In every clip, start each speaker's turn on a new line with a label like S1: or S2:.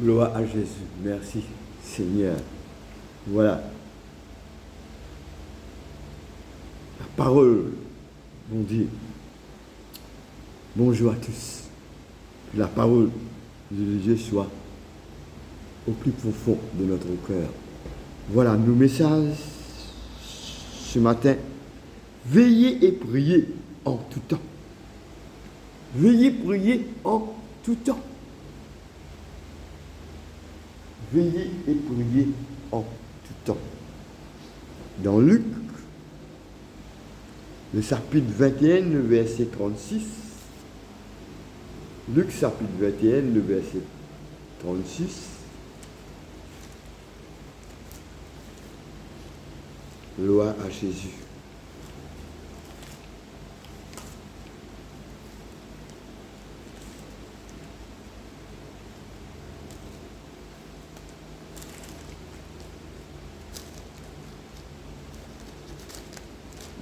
S1: Gloire à Jésus. Merci, Seigneur. Voilà. La parole, mon Dieu. Bonjour à tous. Que la parole de Dieu soit au plus profond de notre cœur. Voilà nos messages ce matin. Veillez et priez en tout temps. Veillez et priez en tout temps. Veillez et priez en tout temps. Dans Luc, le chapitre 21, le verset 36. Luc, chapitre 21, le verset 36. Gloire à Jésus.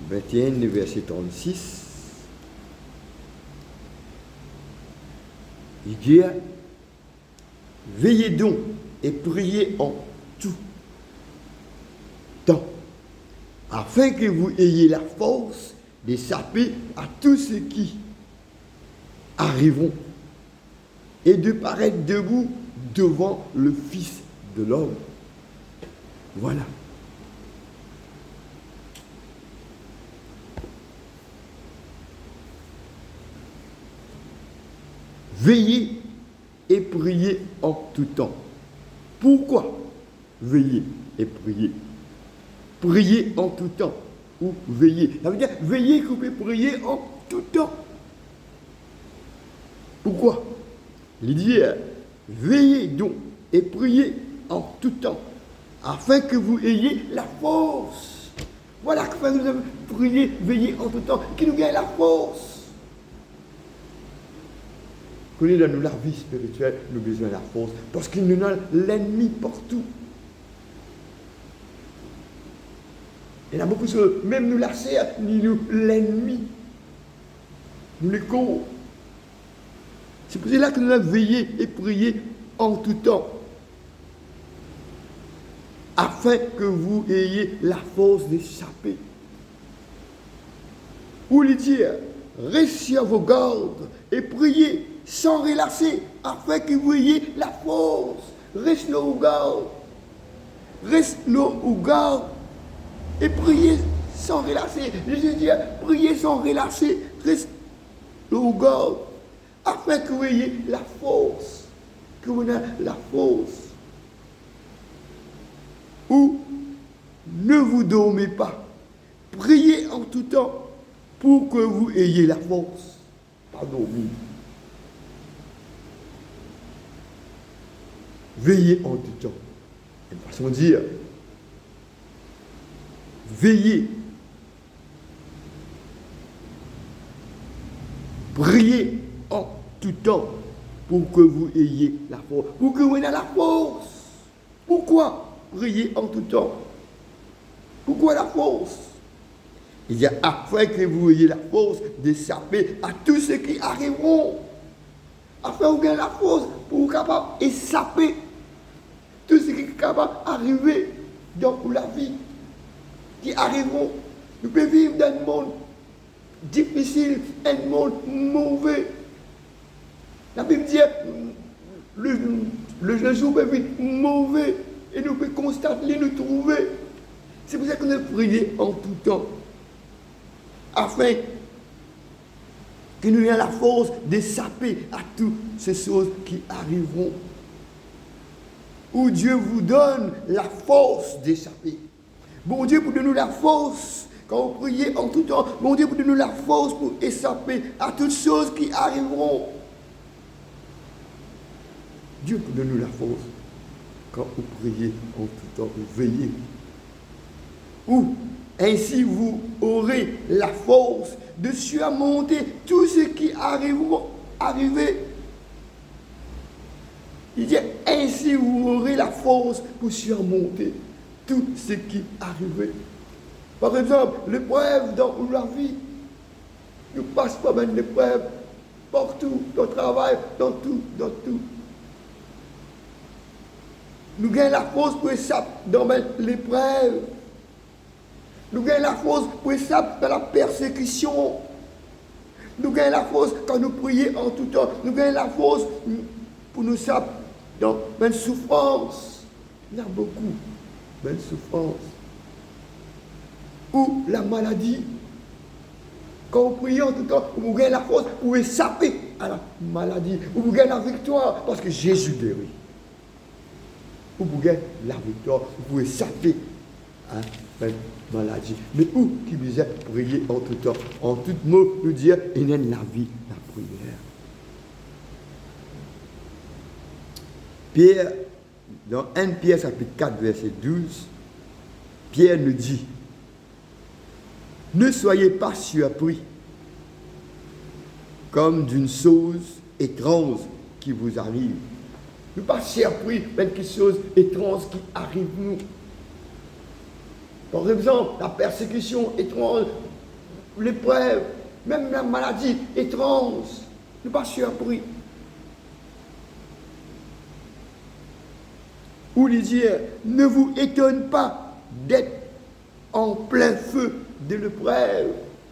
S1: « 21, le verset 36. Il dit, veillez donc et priez en tout temps, afin que vous ayez la force d'échapper à tout ce qui arriveront et de paraître debout devant le Fils de l'homme. » Voilà. Veillez et priez en tout temps. Pourquoi veillez et priez? Priez en tout temps ou veillez. Ça veut dire veillez que vous pouvez prier en tout temps. Pourquoi? Il dit veillez donc et priez en tout temps, afin que vous ayez la force. Voilà que nous avons prié, veillez en tout temps, qui nous gagne la force. Connaît dans nous la vie spirituelle, nous avons besoin de la force, parce qu'il nous a l'ennemi partout. Il y a beaucoup de choses, même nous la serre, nous l'ennemi. Nous les courons. C'est pour cela que nous avons veillé et prié en tout temps, afin que vous ayez la force d'échapper. Ou lui dire, restez à vos gardes et priez sans relâcher, afin que vous ayez la force. Restez au garde. Restez au garde et priez sans relâcher. Jésus dit, priez sans relâcher. Restez au garde, afin que vous ayez la force. Que vous ayez la force. Ou ne vous dormez pas. Priez en tout temps pour que vous ayez la force. Pas dormir. Veillez en tout temps. Une façon de dire, veillez. Priez en tout temps pour que vous ayez la force. Pour que vous ayez la force. Pourquoi priez en tout temps? Pourquoi la force? Il dit afin que vous ayez la force d'échapper à tous ceux qui arriveront. Afin que vous ayez la force pour vous capable d'échapper tout ce qui est capable d'arriver dans la vie, qui arriveront. Nous pouvons vivre dans un monde difficile, un monde mauvais. La Bible dit le jour peut être mauvais et nous pouvons constater, nous trouver. C'est pour ça que nous prions en tout temps, afin que nous ayons la force d'échapper à toutes ces choses qui arriveront. Où Dieu vous donne la force d'échapper. Bon Dieu, pour donner nous la force, quand vous priez en tout temps, bon Dieu, pour donner nous la force pour échapper à toutes choses qui arriveront. Dieu pour donner nous la force quand vous priez en tout temps, vous veillez. Ou ainsi vous aurez la force de surmonter tout ce qui arriver. Il dit, ainsi vous aurez la force pour surmonter tout ce qui arrive. Par exemple, l'épreuve dans la vie. Nous passons pas mal d'épreuves partout, dans le travail, dans tout. Nous gagnons la force pour échapper dans l'épreuve. Nous gagnons la force pour échapper dans la persécution. Nous gagnons la force quand nous prions en tout temps. Nous gagnons la force pour nous échapper dans la souffrance. Il y en a beaucoup de souffrance. Ou la maladie. Quand vous priez en tout temps, vous gagnez la force pour échapper à la maladie. Vous gagnez la victoire parce que Jésus guérit. Vous gagnez la victoire, vous pouvez échapper à la maladie. Mais où qui disait prier en tout temps, en tout mot, nous dire, il y a la vie, la prière. Pierre, dans 1 Pierre chapitre 4, verset 12, Pierre nous dit, ne soyez pas surpris comme d'une chose étrange qui vous arrive. Ne pas surpris même quelque chose étrange qui arrive nous. Par exemple, la persécution étrange, l'épreuve, même la maladie étrange. Ne pas surpris. Ou lui dire, ne vous étonne pas d'être en plein feu de l'épreuve.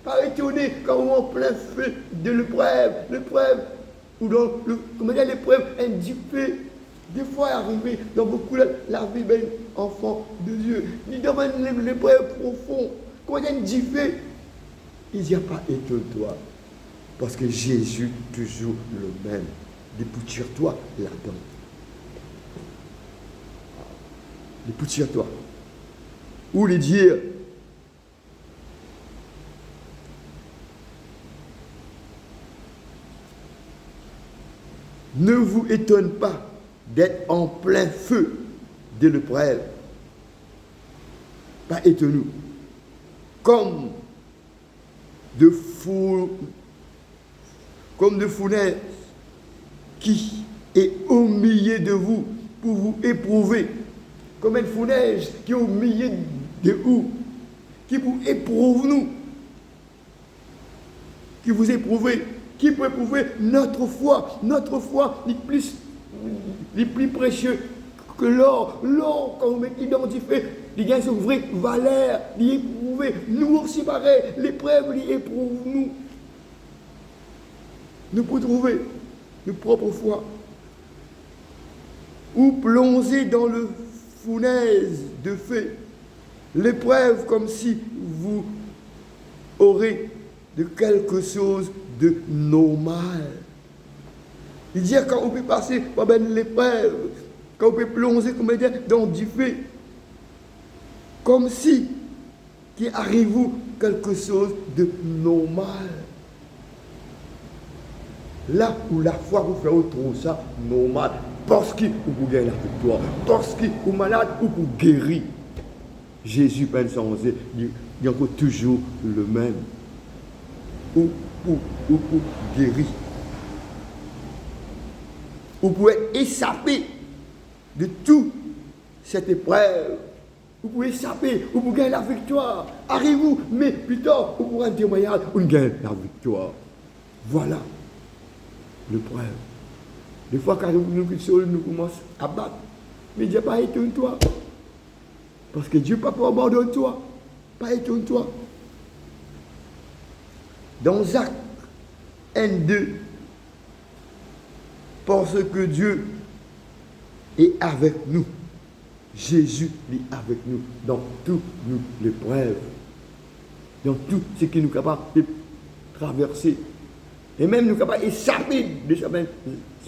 S1: Pas étonné quand on est en plein feu de l'épreuve, ou dans l'épreuve indifférente. Des fois arrivé dans beaucoup de la vie d'un enfant de Dieu. Il demande l'épreuve profonde. Quand il y a une diffé, il n'y a pas étonne-toi. Parce que Jésus toujours le même. Dépouture-toi là-dedans. Dépouture-toi. Ou lui dire, ne vous étonne pas d'être en plein feu de l'épreuve. Pas étonnez, comme de fournaise qui est au milieu de vous pour vous éprouver. Comme une fournaise qui est au milieu de vous, qui vous éprouve nous, qui vous éprouve, qui peut éprouver notre foi les plus précieux que l'or. L'or, quand on identifie, il y a une vraie valeur, il est éprouvé. Nous aussi, pareil, l'épreuve, il éprouve nous. Nous pouvons trouver notre propre foi. Ou plonger dans le fournaise de feu. L'épreuve, comme si vous aurez de quelque chose de normal. Il dit quand on peut passer par l'épreuve, quand on peut plonger comme dans du feu, comme si qu'il arrive quelque chose de normal. Là où la foi vous fait trouver ça normal, parce que vous gagnez la victoire, parce que vous êtes malade ou vous guérir. Jésus peine sans il y a encore toujours le même. Ou guérir. Vous pouvez échapper de toute cette épreuve. Vous pouvez échapper, vous pouvez gagner la victoire. Arrivez-vous, mais plus tard, vous pourrez un témoignage, vous gagnez la victoire. Voilà l'épreuve. Des fois, quand nous commençons à battre, mais Dieu pas étonne-toi. Parce que Dieu ne peut pas abandonner toi. Pas étonne-toi. Dans Actes 1-2, parce que Dieu est avec nous. Jésus est avec nous dans toutes les épreuves, dans tout ce qui nous est capable de traverser. Et même nous sommes capables d'échapper de certaines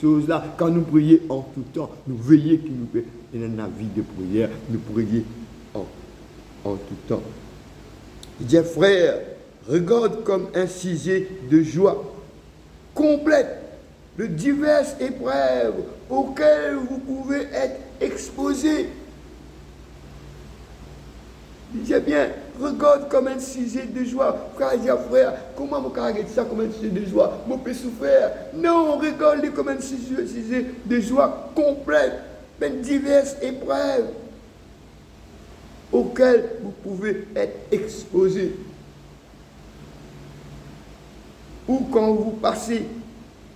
S1: choses-là quand nous prions en tout temps. Nous veillons qu'il nous fait dans la vie de prière, nous prions en tout temps. Il dit, frère, regarde comme un sujet de joie complète de diverses épreuves auxquelles vous pouvez être exposés. Il dit bien, regarde comme un sujet de joie. Frère, il dit, frère, comment vous regarder ça comme un sujet de joie? Vous pouvez souffrir. Non, regardez comme un sujet de joie complète, mais diverses épreuves auxquelles vous pouvez être exposés. Ou quand vous passez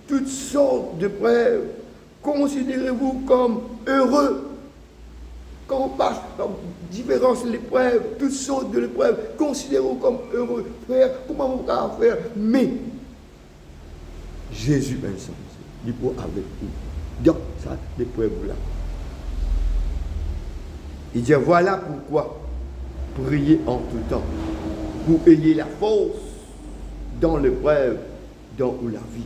S1: toutes sortes d'épreuves, considérez-vous comme heureux. Quand on passe par différentes épreuves, toutes sortes de l'épreuve, considérons comme heureux, frère, comment on va faire? Mais Jésus ensemble, il est avec vous dans cette épreuve-là. Il dit, voilà pourquoi priez en tout temps, pour ayez la force dans l'épreuve, dans la vie.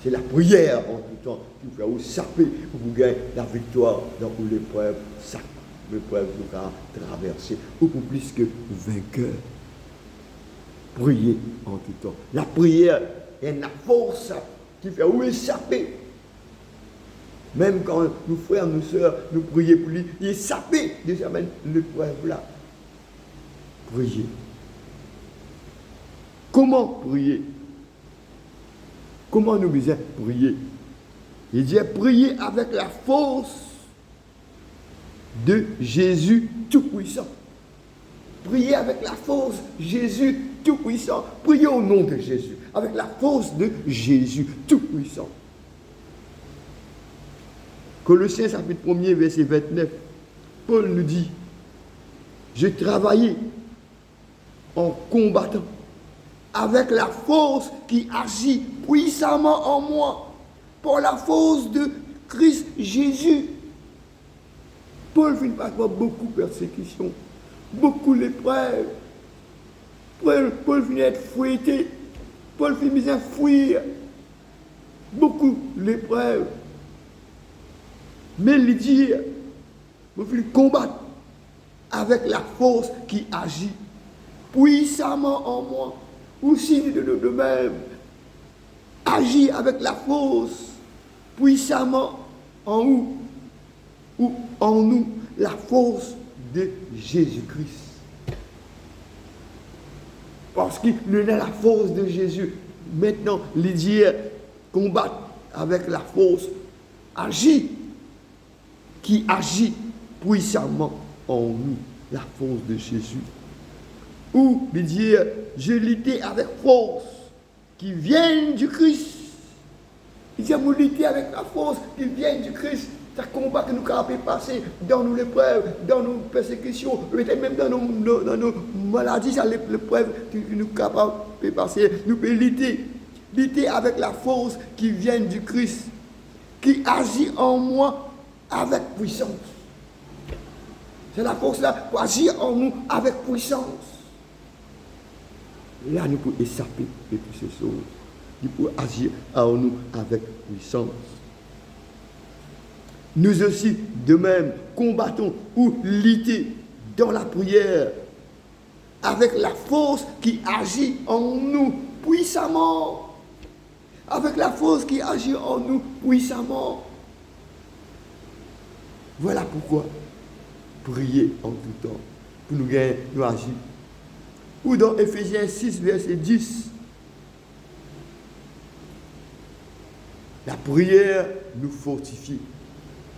S1: C'est la prière en tout temps qui vous fait vous saper pour vous gagner la victoire dans l'épreuve, l'épreuve que vous avez traversée, ou pour plus que vainqueur. Priez en tout temps. La prière est la force qui fait vous échapper. Même quand nos frères, nos soeurs, nous prions pour lui, il est sapé de cette l'épreuve-là. Priez. Comment prier? Comment nous besoin prier? Il dit prier avec la force de Jésus Tout-Puissant. Priez avec la force de Jésus Tout-Puissant. Priez au nom de Jésus, avec la force de Jésus Tout-Puissant. Colossiens chapitre 1er, verset 29, Paul nous dit, j'ai travaillé en combattant avec la force qui agit puissamment en moi, pour la force de Christ Jésus. Paul finit par beaucoup de persécutions, beaucoup d'épreuves. Paul finit d'être fouetté, Paul finit de fuir, beaucoup d'épreuves. Mais il dit, il faut combattre avec la force qui agit puissamment en moi. Aussi de même, agir avec la force puissamment en nous, ou en nous, la force de Jésus-Christ. Parce qu'il nous a la force de Jésus. Maintenant, il dit, combattre avec la force, agir, qui agit puissamment en nous, la force de Jésus. Ou il dit, je lutte avec force qui vient du Christ. Il dit, je lutte avec la force qui vient du Christ. C'est un combat que nous avons passer dans nos épreuves, dans nos persécutions, peut-être même dans nos maladies, c'est l'épreuve que nous sommes capables de passer. Nous pouvons lutter avec la force qui vient du Christ, qui agit en moi avec puissance. C'est la force-là pour agir en nous avec puissance. Là, nous pouvons échapper de toutes ces choses. Nous pouvons agir en nous avec puissance. Nous aussi, de même, combattons ou luttons dans la prière avec la force qui agit en nous puissamment. Avec la force qui agit en nous puissamment. Voilà pourquoi prier en tout temps, pour nous gagner, nous agir. Ou dans Ephésiens 6, verset 10, la prière nous fortifie,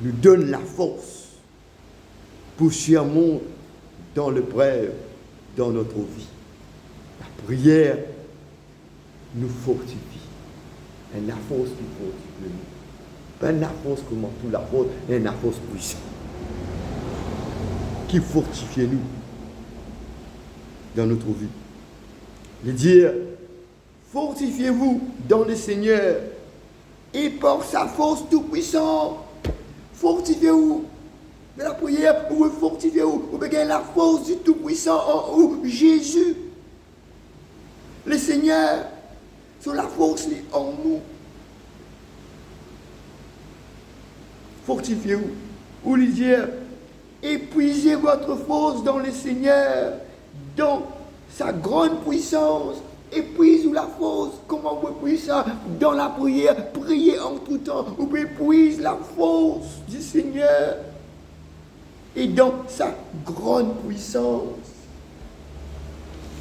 S1: nous donne la force pour surmonter dans l'épreuve, dans notre vie. La prière nous fortifie. Elle a la force qui fortifie nous. Pas la force comme tout la force, mais la force puissante qui fortifie nous dans notre vie. Il dit, fortifiez-vous dans le Seigneur et par sa force tout-puissante. Fortifiez-vous. De la prière, vous fortifiez-vous. Vous avez la force du tout-puissant en vous, Jésus. Le Seigneur, c'est la force en nous. Fortifiez-vous. Ou lui dire, épuisez votre force dans le Seigneur, dans sa grande puissance. Épuisez la force. Comment vous épuisez ça? Dans la prière, priez en tout temps. Vous épuisez la force du Seigneur. Et dans sa grande puissance.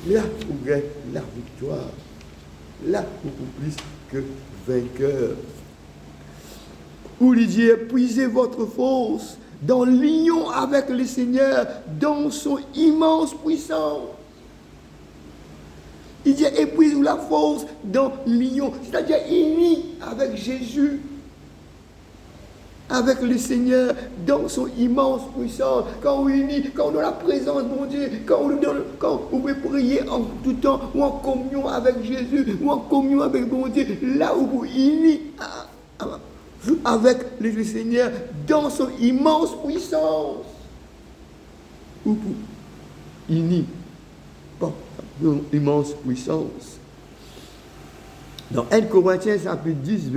S1: Là, vous gagnez la victoire. Là, beaucoup plus que vainqueur. Ou lui dit, épuisez votre force dans l'union avec le Seigneur, dans son immense puissance. Il dit, épuisez la force dans l'union, c'est-à-dire unis avec Jésus. avec le Seigneur dans son immense puissance, quand on unit, quand on a la présence de mon Dieu, quand on peut prier en tout temps, ou en communion avec Jésus, ou en communion avec mon Dieu, là où vous unissez avec le Seigneur dans son immense puissance, ou vous unissez par son immense puissance. Dans 1 Corinthiens chapitre 10,